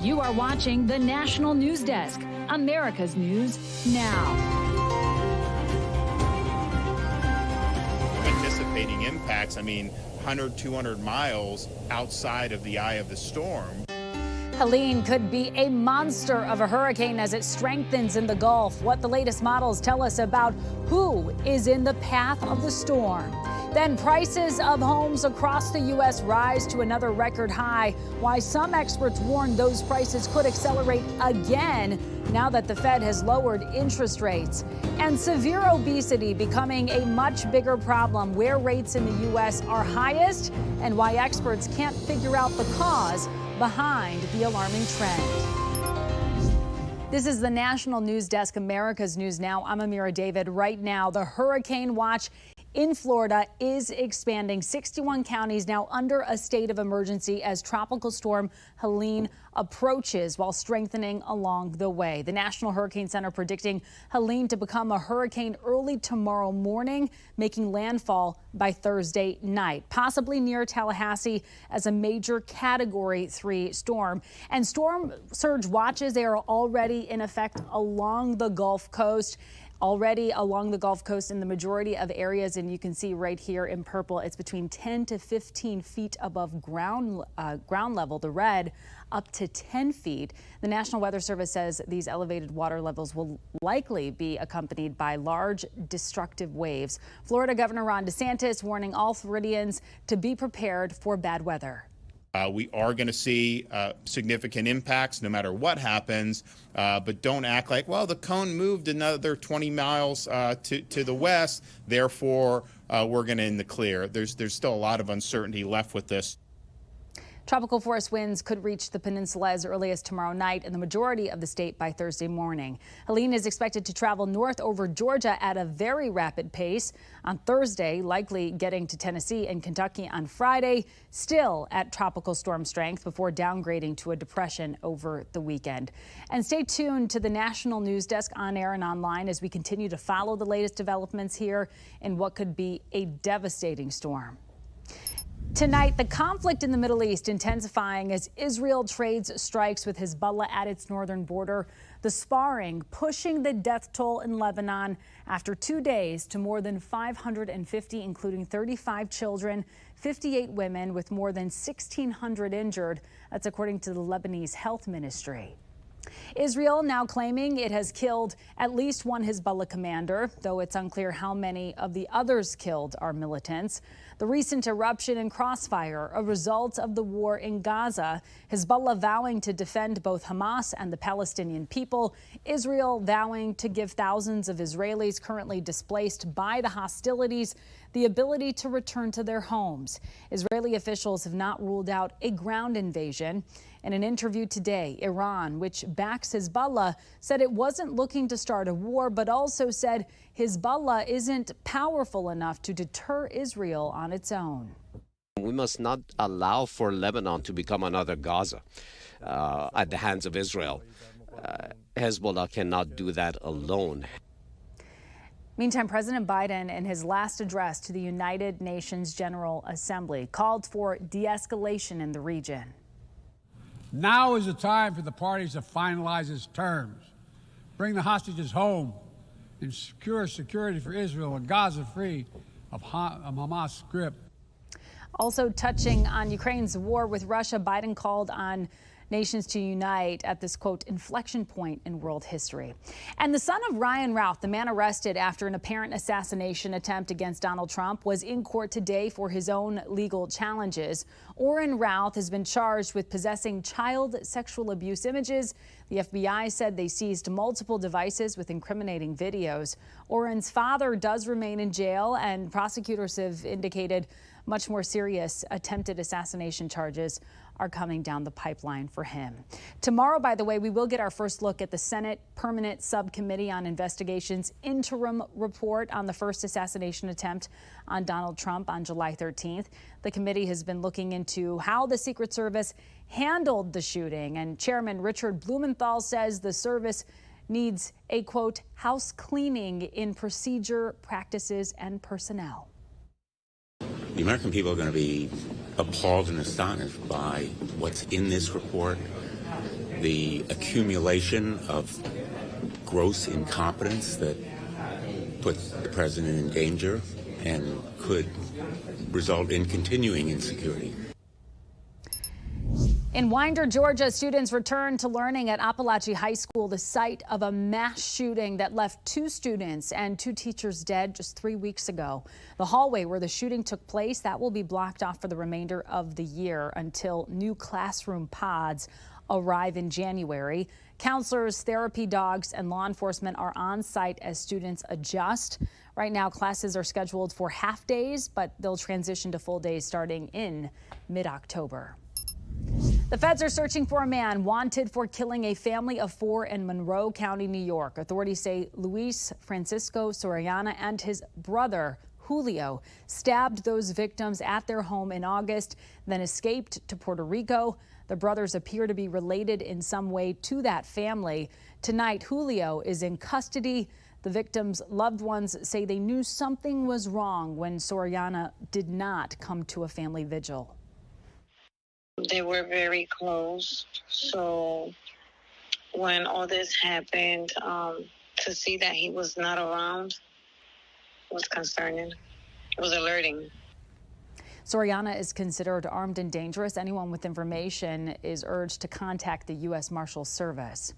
You are watching the National News Desk, America's News Now. Anticipating impacts, 100, 200 miles outside of the eye of the storm. Helene could be a monster of a hurricane as it strengthens in the Gulf. What the latest models tell us about who is in the path of the storm. Then prices of homes across the U.S. rise to another record high. Why some experts warn those prices could accelerate again now that the Fed has lowered interest rates. And severe obesity becoming a much bigger problem, where rates in the U.S. are highest and why experts can't figure out the cause behind the alarming trend. This is the National News Desk, America's News Now. I'm Amira David. Right now, the hurricane watch in Florida is expanding. 61 counties now under a state of emergency as Tropical Storm Helene approaches while strengthening along the way. The National Hurricane Center predicting Helene to become a hurricane early tomorrow morning, making landfall by Thursday night, possibly near Tallahassee as a major Category 3 storm. And storm surge watches, they are already in effect along the Gulf Coast. Already along the Gulf Coast in the majority of areas, and you can see right here in purple, it's between 10 to 15 feet above ground level. The red up to 10 feet. The National Weather Service says these elevated water levels will likely be accompanied by large destructive waves. Florida Governor Ron DeSantis warning all Floridians to be prepared for bad weather. We are going to see significant impacts no matter what happens, but don't act like, well, the cone moved another 20 miles to the west, therefore we're going to in the clear. There's still a lot of uncertainty left with this. Tropical force winds could reach the peninsula as early as tomorrow night and the majority of the state by Thursday morning. Helene is expected to travel north over Georgia at a very rapid pace on Thursday, likely getting to Tennessee and Kentucky on Friday, still at tropical storm strength before downgrading to a depression over the weekend. And stay tuned to the National News Desk on air and online as we continue to follow the latest developments here in what could be a devastating storm. Tonight, the conflict in the Middle East intensifying as Israel trades strikes with Hezbollah at its northern border. The sparring pushing the death toll in Lebanon after 2 days to more than 550, including 35 children, 58 women, with more than 1,600 injured. That's according to the Lebanese Health Ministry. Israel now claiming it has killed at least one Hezbollah commander, though it's unclear how many of the others killed are militants. The recent eruption and crossfire, a result of the war in Gaza, Hezbollah vowing to defend both Hamas and the Palestinian people, Israel vowing to give thousands of Israelis currently displaced by the hostilities the ability to return to their homes. Israeli officials have not ruled out a ground invasion. In an interview today, Iran, which backs Hezbollah, said it wasn't looking to start a war, but also said Hezbollah isn't powerful enough to deter Israel on its own. We must not allow for Lebanon to become another Gaza at the hands of Israel. Hezbollah cannot do that alone. Meantime, President Biden, in his last address to the United Nations General Assembly, called for de-escalation in the region. Now is the time for the parties to finalize its terms, bring the hostages home, and secure security for Israel and Gaza free of Hamas' grip. Also touching on Ukraine's war with Russia, Biden called on nations to unite at this, quote, inflection point in world history. And the son of Ryan Routh, the man arrested after an apparent assassination attempt against Donald Trump, was in court today for his own legal challenges. Orrin Routh has been charged with possessing child sexual abuse images. The FBI said they seized multiple devices with incriminating videos. Orrin's father does remain in jail, and prosecutors have indicated much more serious attempted assassination charges are coming down the pipeline for him. Tomorrow, by the way, we will get our first look at the Senate Permanent Subcommittee on Investigation's interim report on the first assassination attempt on Donald Trump on July 13th. The committee has been looking into how the Secret Service handled the shooting, and Chairman Richard Blumenthal says the service needs a, quote, house cleaning in procedure, practices, and personnel. The American people are going to be appalled and astonished by what's in this report, the accumulation of gross incompetence that put the president in danger and could result in continuing insecurity. In Winder, Georgia, students returned to learning at Appalachia High School, the site of a mass shooting that left 2 students and 2 teachers dead just 3 weeks ago. The hallway where the shooting took place, that will be blocked off for the remainder of the year until new classroom pods arrive in January. Counselors, therapy dogs, and law enforcement are on site as students adjust. Right now, classes are scheduled for half days, but they'll transition to full days starting in mid-October. The feds are searching for a man wanted for killing a family of 4 in Monroe County, New York. Authorities say Luis Francisco Soriana and his brother, Julio, stabbed those victims at their home in August, then escaped to Puerto Rico. The brothers appear to be related in some way to that family. Tonight, Julio is in custody. The victims' loved ones say they knew something was wrong when Soriana did not come to a family vigil. They were very close, so when all this happened, to see that he was not around was concerning. It was alerting. Soriana is considered armed and dangerous. Anyone with information is urged to contact the U.S. Marshals Service.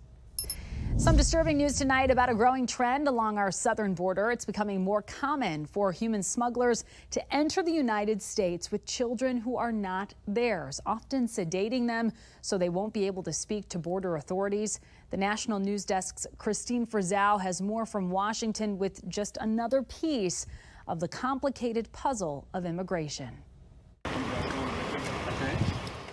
Some disturbing news tonight about a growing trend along our southern border. It's becoming more common for human smugglers to enter the United States with children who are not theirs, often sedating them so they won't be able to speak to border authorities. The National News Desk's Christine Frizzell has more from Washington with just another piece of the complicated puzzle of immigration.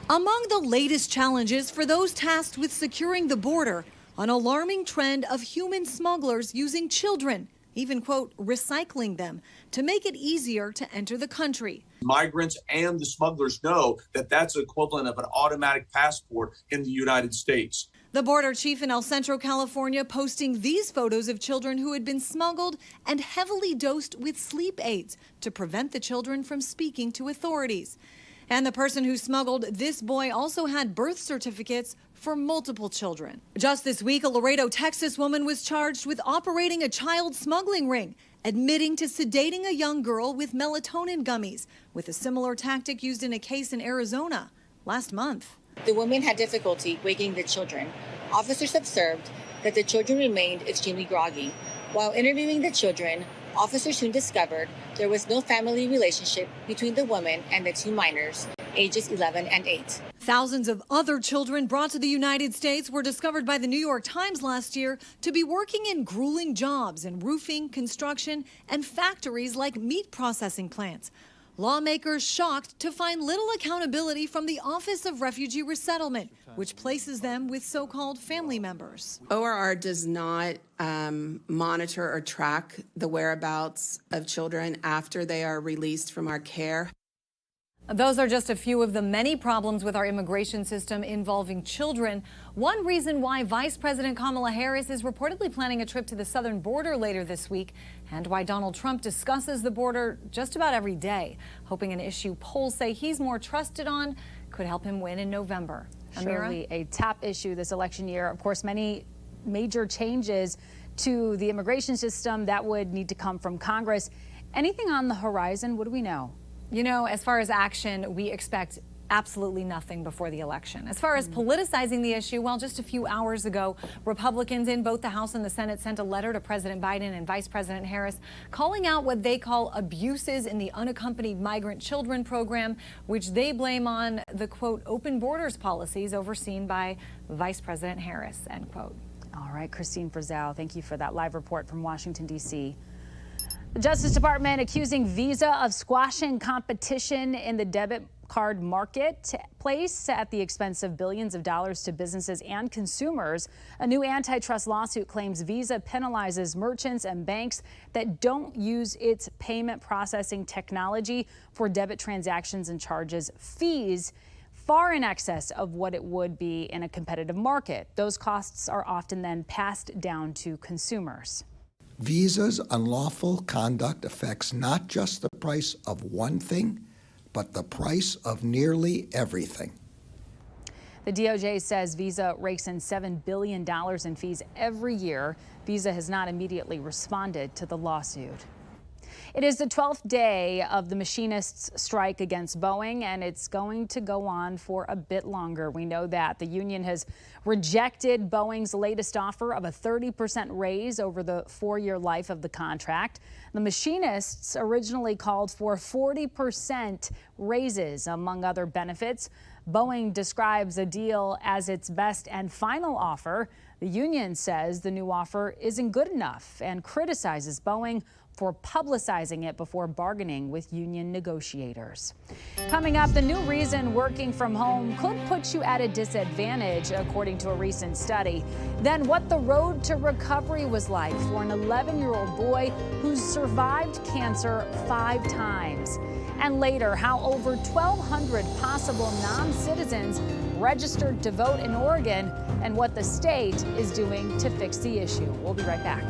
Among the latest challenges for those tasked with securing the border, an alarming trend of human smugglers using children, even, quote, recycling them to make it easier to enter the country. Migrants and the smugglers know that that's equivalent of an automatic passport in the United States. The border chief in El Centro, California, posting these photos of children who had been smuggled and heavily dosed with sleep aids to prevent the children from speaking to authorities. And the person who smuggled this boy also had birth certificates for multiple children. Just this week, a Laredo, Texas woman was charged with operating a child smuggling ring, admitting to sedating a young girl with melatonin gummies, with a similar tactic used in a case in Arizona last month. The woman had difficulty waking the children. Officers observed that the children remained extremely groggy. While interviewing the children, officers soon discovered there was no family relationship between the woman and the 2 minors, ages 11 and 8. Thousands of other children brought to the United States were discovered by the New York Times last year to be working in grueling jobs in roofing, construction, and factories like meat processing plants. Lawmakers shocked to find little accountability from the Office of Refugee Resettlement, which places them with so-called family members. ORR does not monitor or track the whereabouts of children after they are released from our care. Those are just a few of the many problems with our immigration system involving children. One reason why Vice President Kamala Harris is reportedly planning a trip to the southern border later this week, and why Donald Trump discusses the border just about every day, hoping an issue polls say he's more trusted on could help him win in November. Surely a top issue this election year. Of course, many major changes to the immigration system that would need to come from Congress. Anything on the horizon? What do we know? You know, as far as action, we expect absolutely nothing before the election. As far as politicizing the issue, well, just a few hours ago, Republicans in both the House and the Senate sent a letter to President Biden and Vice President Harris calling out what they call abuses in the unaccompanied migrant children program, which they blame on the, quote, open borders policies overseen by Vice President Harris, end quote. All right, Christine Frizzell, thank you for that live report from Washington, D.C. The Justice Department accusing Visa of squashing competition in the debit card marketplace at the expense of billions of dollars to businesses and consumers. A new antitrust lawsuit claims Visa penalizes merchants and banks that don't use its payment processing technology for debit transactions and charges fees far in excess of what it would be in a competitive market. Those costs are often then passed down to consumers. Visa's unlawful conduct affects not just the price of one thing, but the price of nearly everything. The DOJ says Visa rakes in $7 billion in fees every year. Visa has not immediately responded to the lawsuit. It is the 12th day of the machinists' strike against Boeing, and it's going to go on for a bit longer. We know that. The union has rejected Boeing's latest offer of a 30% raise over the 4-year life of the contract. The machinists originally called for 40% raises, among other benefits. Boeing describes the deal as its best and final offer. The union says the new offer isn't good enough and criticizes Boeing for publicizing it before bargaining with union negotiators. Coming up, the new reason working from home could put you at a disadvantage, according to a recent study. Then what the road to recovery was like for an 11-year-old boy who's survived cancer 5 times. And later, how over 1,200 possible non-citizens registered to vote in Oregon and what the state is doing to fix the issue. We'll be right back.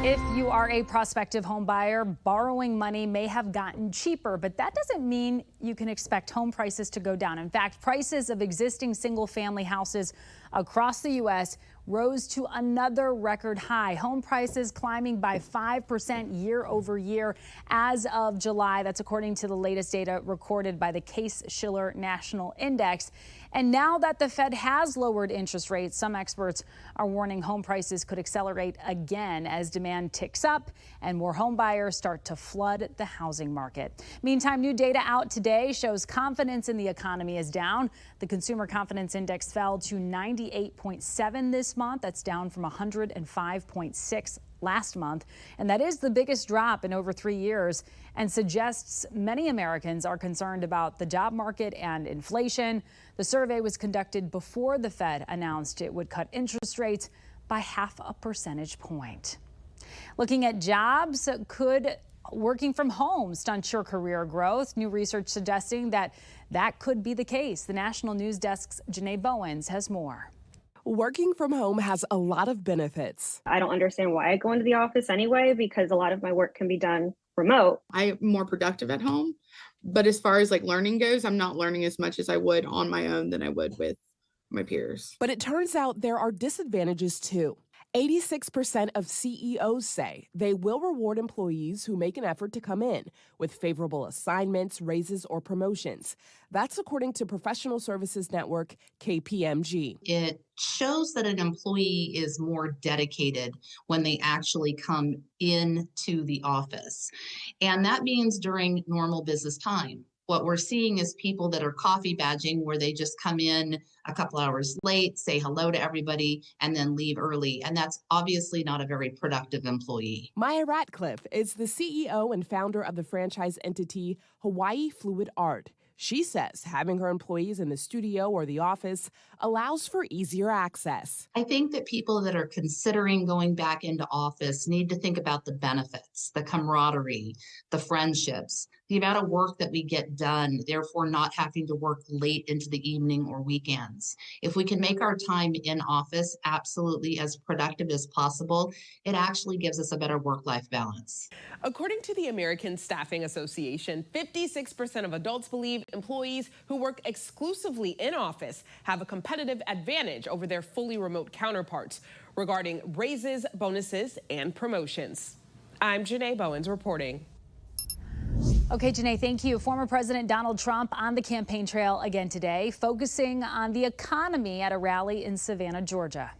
If you are a prospective home buyer, borrowing money may have gotten cheaper, but that doesn't mean you can expect home prices to go down. In fact, prices of existing single-family houses across the U.S. rose to another record high. Home prices climbing by 5% year over year as of July. That's according to the latest data recorded by the Case-Shiller National Index. And now that the Fed has lowered interest rates, some experts are warning home prices could accelerate again as demand ticks up and more home buyers start to flood the housing market. Meantime, new data out today shows confidence in the economy is down. The Consumer Confidence Index fell to 98.7 this month. That's down from 105.6 last month. And that is the biggest drop in over 3 years and suggests many Americans are concerned about the job market and inflation. The survey was conducted before the Fed announced it would cut interest rates by 0.5 percentage point. Looking at jobs, could working from home stunt your career growth? New research suggesting that could be the case. The National News Desk's Janae Bowens has more. Working from home has a lot of benefits. I don't understand why I go into the office anyway, because a lot of my work can be done remote. I'm more productive at home, but as far as like learning goes, I'm not learning as much as I would on my own than I would with my peers. But it turns out there are disadvantages too. 86% of CEOs say they will reward employees who make an effort to come in with favorable assignments, raises, or promotions. That's according to professional services network KPMG. It shows that an employee is more dedicated when they actually come into the office. And that means during normal business time. What we're seeing is people that are coffee badging, where they just come in a couple hours late, say hello to everybody, and then leave early. And that's obviously not a very productive employee. Maya Ratcliffe is the CEO and founder of the franchise entity Hawaii Fluid Art. She says having her employees in the studio or the office allows for easier access. I think that people that are considering going back into office need to think about the benefits, the camaraderie, the friendships, the amount of work that we get done, therefore not having to work late into the evening or weekends. If we can make our time in office absolutely as productive as possible, it actually gives us a better work-life balance. According to the American Staffing Association, 56% of adults believe employees who work exclusively in office have a competitive advantage over their fully remote counterparts regarding raises, bonuses, and promotions. I'm Janae Bowens reporting. Okay, Janae, thank you. Former President Donald Trump on the campaign trail again today, focusing on the economy at a rally in Savannah, Georgia.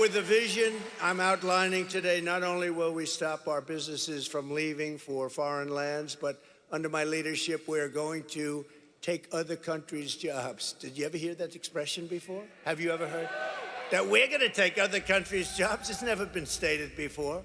With the vision I'm outlining today, not only will we stop our businesses from leaving for foreign lands, but under my leadership, we're going to take other countries' jobs. Did you ever hear that expression before? Have you ever heard that we're going to take other countries' jobs? It's never been stated before.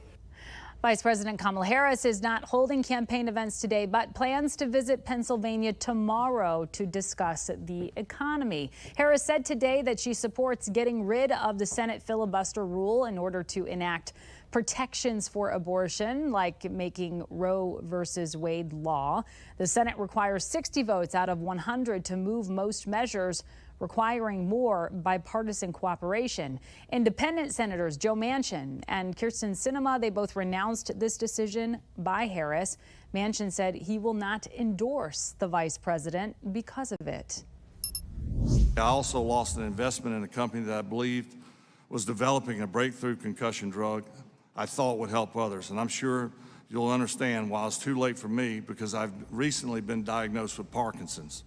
Vice President Kamala Harris is not holding campaign events today, but plans to visit Pennsylvania tomorrow to discuss the economy. Harris said today that she supports getting rid of the Senate filibuster rule in order to enact protections for abortion, like making Roe versus Wade law. The Senate requires 60 votes out of 100 to move most measures, requiring more bipartisan cooperation. Independent Senators Joe Manchin and Kyrsten Sinema, they both renounced this decision by Harris. Manchin said he will not endorse the vice president because of it. I also lost an investment in a company that I believed was developing a breakthrough concussion drug I thought would help others. And I'm sure you'll understand why it's too late for me, because I've recently been diagnosed with Parkinson's.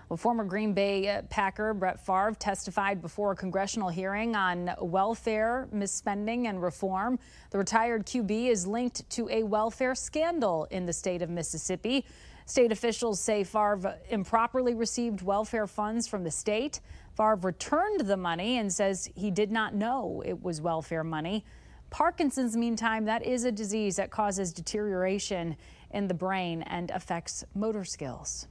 Well, former Green Bay Packer Brett Favre testified before a congressional hearing on welfare misspending and reform. The retired QB is linked to a welfare scandal in the state of Mississippi. State officials say Favre improperly received welfare funds from the state. Favre returned the money and says he did not know it was welfare money. Parkinson's, meantime, that is a disease that causes deterioration in the brain and affects motor skills.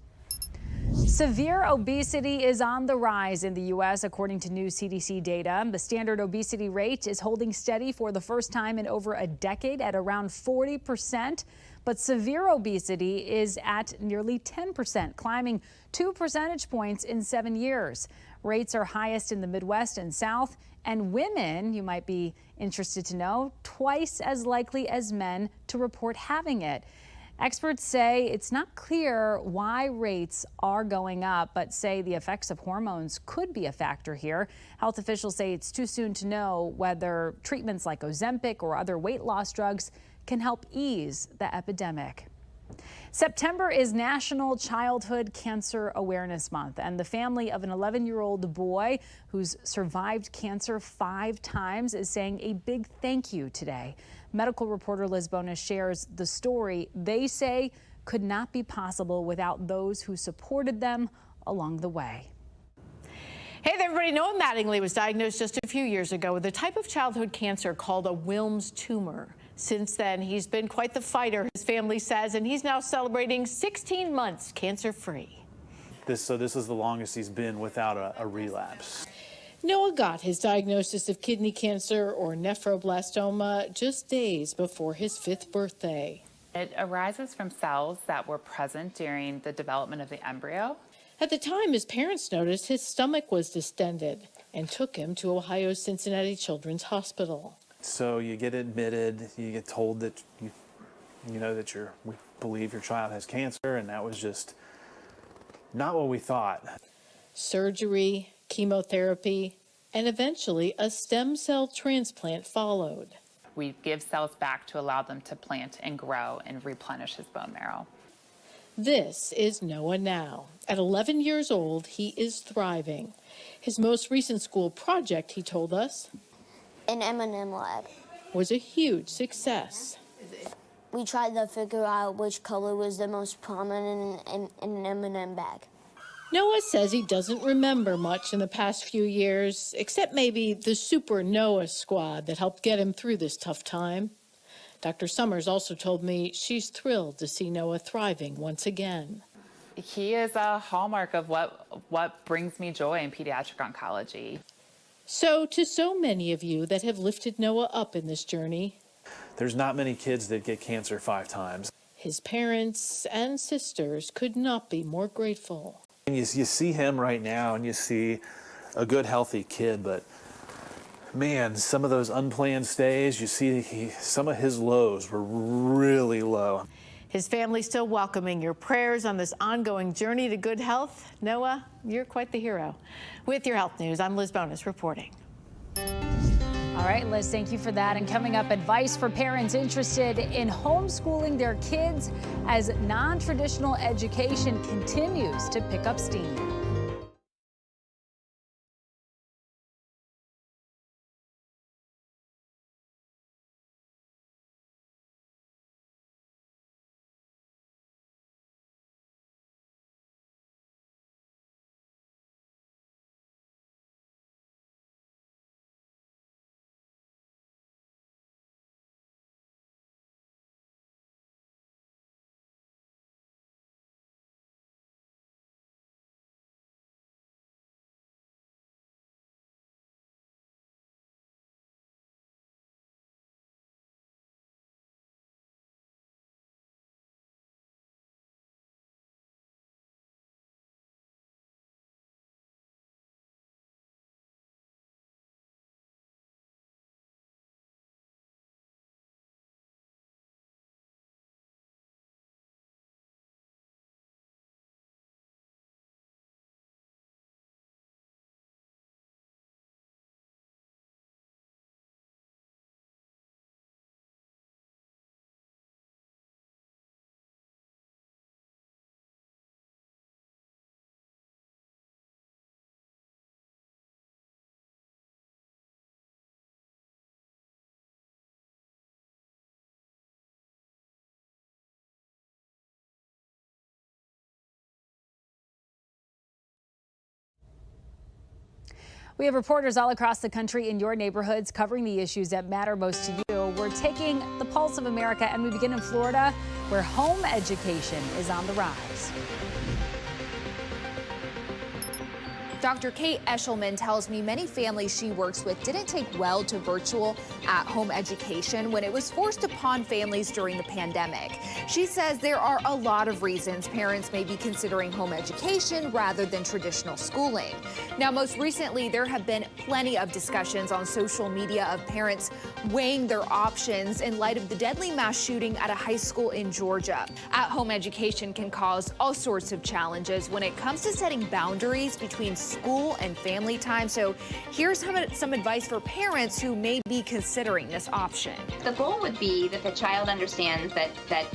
Severe obesity is on the rise in the U.S., according to new CDC data. The standard obesity rate is holding steady for the first time in over a decade at around 40%. But severe obesity is at nearly 10%, climbing 2 percentage points in 7 years. Rates are highest in the Midwest and South, and women, you might be interested to know, twice as likely as men to report having it. Experts say it's not clear why rates are going up, but say the effects of hormones could be a factor here. Health officials say it's too soon to know whether treatments like Ozempic or other weight loss drugs can help ease the epidemic. September is National Childhood Cancer Awareness Month, and the family of an 11-year-old boy who's survived cancer 5 times is saying a big thank you today. Medical reporter Liz Bonas shares the story they say could not be possible without those who supported them along the way. Hey there, everybody. Noah Mattingly was diagnosed just a few years ago with a type of childhood cancer called a Wilms tumor. Since then, he's been quite the fighter, his family says, and he's now celebrating 16 months cancer-free. This is the longest he's been without a relapse. Noah got his diagnosis of kidney cancer or nephroblastoma just days before his 5th birthday. It arises from cells that were present during the development of the embryo. At the time, his parents noticed his stomach was distended and took him to Ohio's Cincinnati Children's Hospital. So you get admitted, you get told that you know that we believe your child has cancer, and that was just not what we thought. Surgery, chemotherapy, And eventually, a stem cell transplant followed. We give cells back to allow them to plant and grow and replenish his bone marrow. This is Noah now. At 11 years old, he is thriving. His most recent school project, he told us, an M&M lab, was a huge success. We tried to figure out which color was the most prominent in an M&M bag. Noah says he doesn't remember much in the past few years, except maybe the Super Noah squad that helped get him through this tough time. Dr. Summers also told me she's thrilled to see Noah thriving once again. He is a hallmark of what brings me joy in pediatric oncology. So to so many of you that have lifted Noah up in this journey, There's not many kids that get cancer 5 times. His parents and sisters could not be more grateful. You see him right now and you see a good, healthy kid, but man, some of those unplanned stays, you see some of his lows were really low. His family still welcoming your prayers on this ongoing journey to good health. Noah, you're quite the hero. With your health news, I'm Liz Bonus reporting. All right, Liz, thank you for that. And coming up, advice for parents interested in homeschooling their kids as non-traditional education continues to pick up steam. We have reporters all across the country in your neighborhoods covering the issues that matter most to you. We're taking the pulse of America, and we begin in Florida, where home education is on the rise. Dr. Kate Eshelman tells me many families she works with didn't take well to virtual at-home education when it was forced upon families during the pandemic. She says there are a lot of reasons parents may be considering home education rather than traditional schooling. Now, most recently, there have been plenty of discussions on social media of parents weighing their options in light of the deadly mass shooting at a high school in Georgia. At-home education can cause all sorts of challenges when it comes to setting boundaries between school and family time. So here's some advice for parents who may be considering this option. The goal would be that the child understands that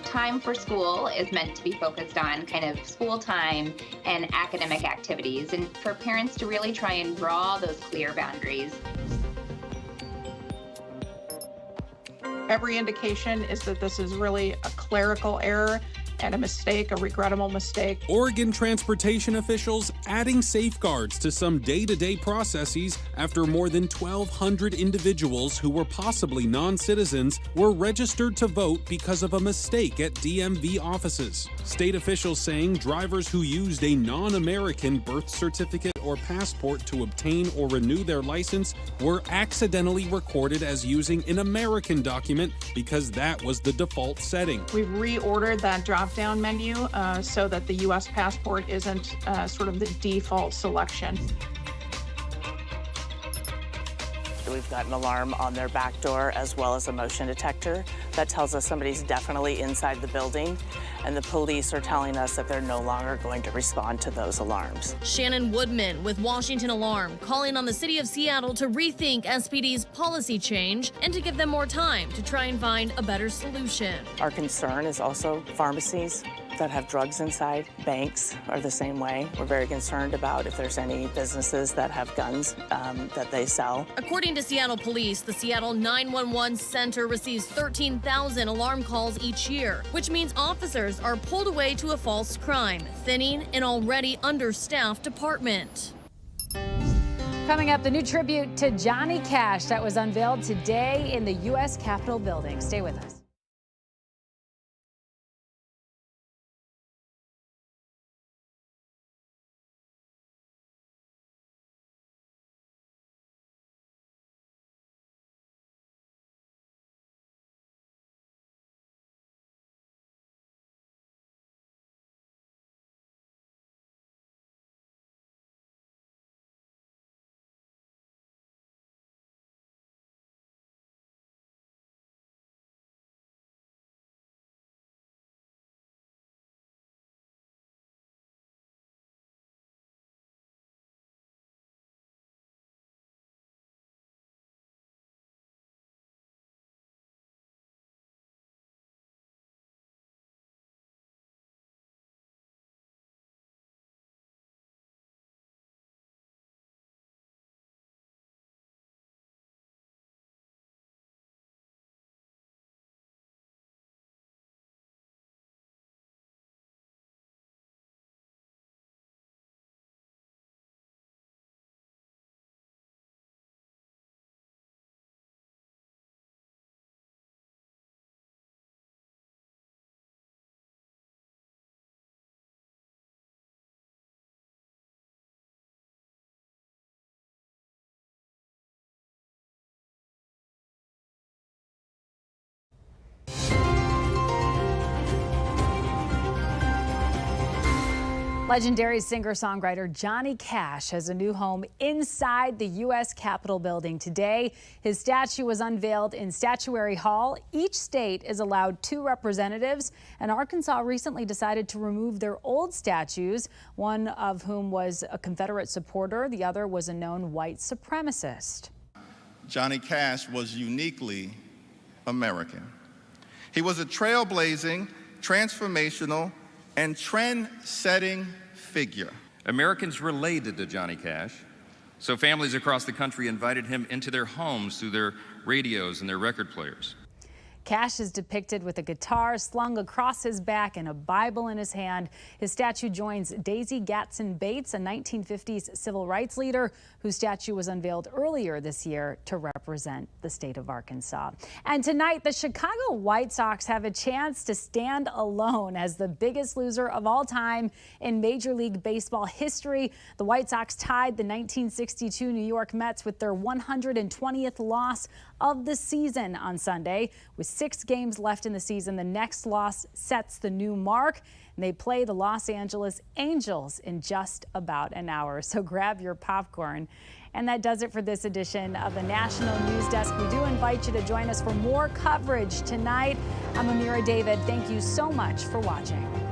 time for school is meant to be focused on kind of school time and academic activities, and for parents to really try and draw those clear boundaries. Every indication is that this is really a clerical error and a mistake, a regrettable mistake. Oregon transportation officials adding safeguards to some day-to-day processes after more than 1,200 individuals who were possibly non-citizens were registered to vote because of a mistake at DMV offices. State officials saying drivers who used a non-American birth certificate or passport to obtain or renew their license were accidentally recorded as using an American document because that was the default setting. We've reordered that drop-down menu so that the U.S. passport isn't sort of the default selection. We've got an alarm on their back door as well as a motion detector that tells us somebody's definitely inside the building, and the police are telling us that they're no longer going to respond to those alarms. Shannon Woodman with Washington Alarm calling on the city of Seattle to rethink SPD's policy change and to give them more time to try and find a better solution. Our concern is also pharmacies that have drugs inside. Banks are the same way. We're very concerned about if there's any businesses that have guns that they sell. According to Seattle Police, the Seattle 911 Center receives 13,000 alarm calls each year, which means officers are pulled away to a false crime, thinning an already understaffed department. Coming up, the new tribute to Johnny Cash that was unveiled today in the U.S. Capitol building. Stay with us. Legendary singer-songwriter Johnny Cash has a new home inside the U.S. Capitol building. Today, his statue was unveiled in Statuary Hall. Each state is allowed 2 representatives, and Arkansas recently decided to remove their old statues, one of whom was a Confederate supporter. The other was a known white supremacist. Johnny Cash was uniquely American. He was a trailblazing, transformational, and trend-setting figure. Americans related to Johnny Cash, so families across the country invited him into their homes through their radios and their record players. Cash is depicted with a guitar slung across his back and a Bible in his hand. His statue joins Daisy Gatson Bates, a 1950s civil rights leader whose statue was unveiled earlier this year to represent the state of Arkansas. And tonight, the Chicago White Sox have a chance to stand alone as the biggest loser of all time in Major League Baseball history. The White Sox tied the 1962 New York Mets with their 120th loss of the season on Sunday. With 6 games left in the season, the next loss sets the new mark, and they play the Los Angeles Angels in just about an hour. So grab your popcorn. And that does it for this edition of the National News Desk. We do invite you to join us for more coverage tonight. I'm Amira David. Thank you so much for watching.